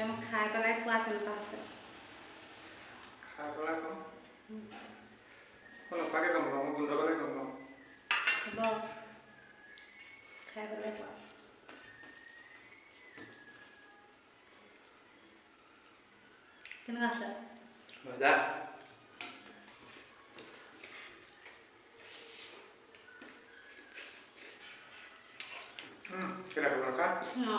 মই খাই পেলাই খোৱা তেনেকুৱা আছে। খাই পেলাই কম নোখোৱাকৈ গম পাওঁ, মই গোন্ধ পালে গম পাওঁ। হ'ব খাই পেলাই খোৱা। কেনেকুৱা আছে? মজা। কেটা খাব খা? No,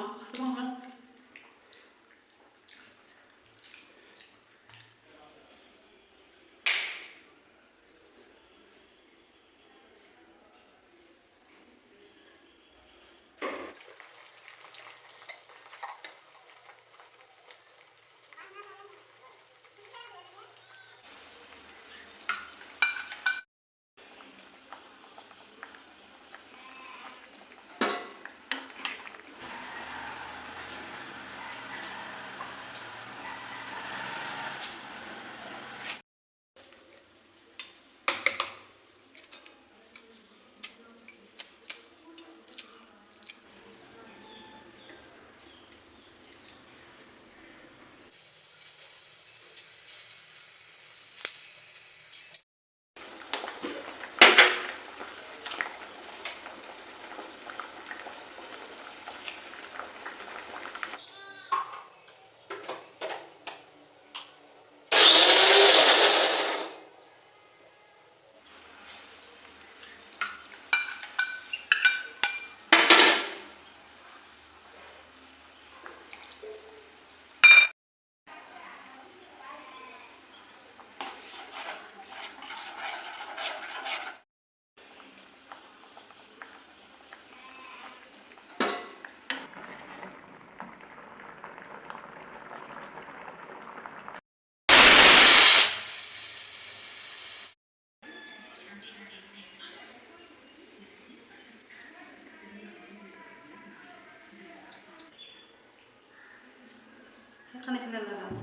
kan ik wel aan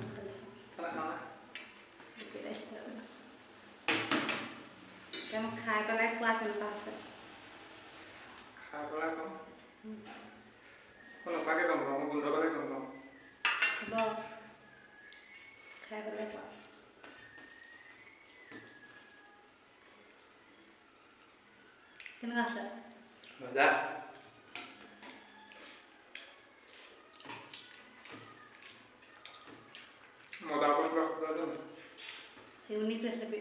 Kamu khai peলাই খোৱা তেনেকুৱা আছে। খাই পেলাই কম নোখোৱাকৈ গম পাওঁ, মই গোন্ধ পালে গম পাওঁ। হ'ব খাই পেলাই খোৱা। কেনেকুৱা আছে? মজা। মজা কৰি unique recipe.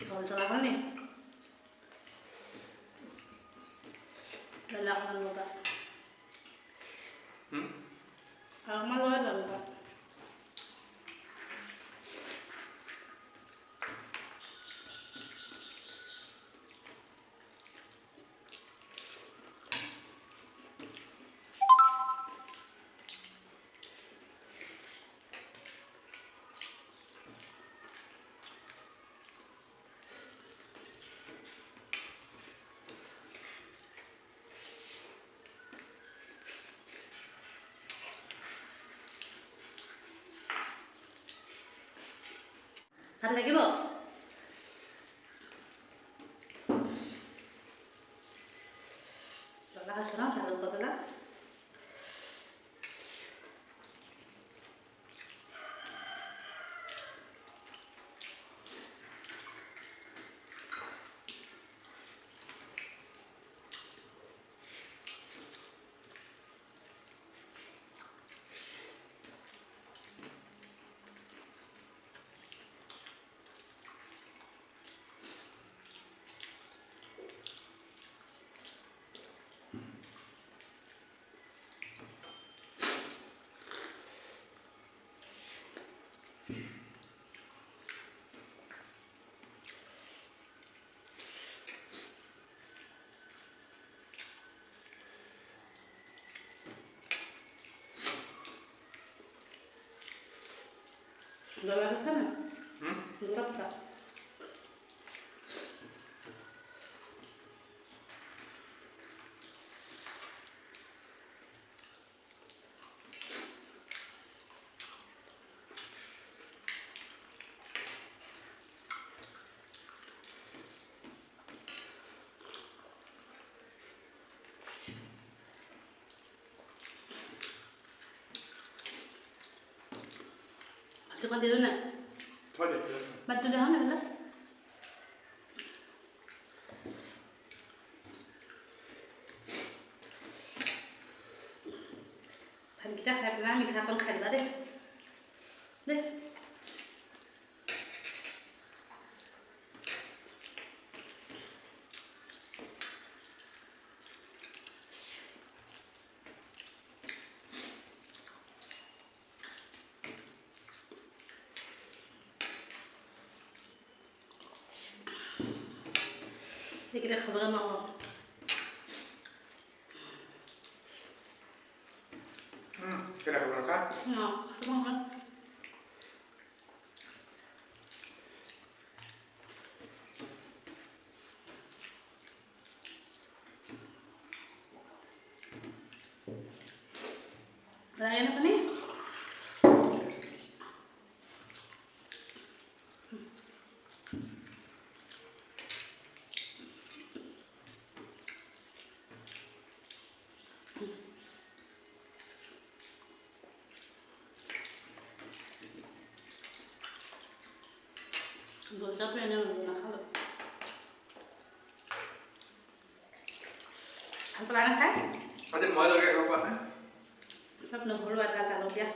Kalau salah kan nih? Lalak na lupa. Kalau malu ada lupa. Ada lagi, Bu? Coba sekarang saya lupa pula. Dollar ke sana? Hmm? Dollar sa. Cepat dia na. Thôi để Batu dah mana lah? Kan kita hari lama kita pun kali bade. Deh. كده خضرنا مع بعض. Kira ke berangkat? Nah, خضرنا. Lagi apa nih? Gosok yang nak kalau. Apa lagi kan? Ada mau lagi kapan? Sab na hulwa ta sa dia.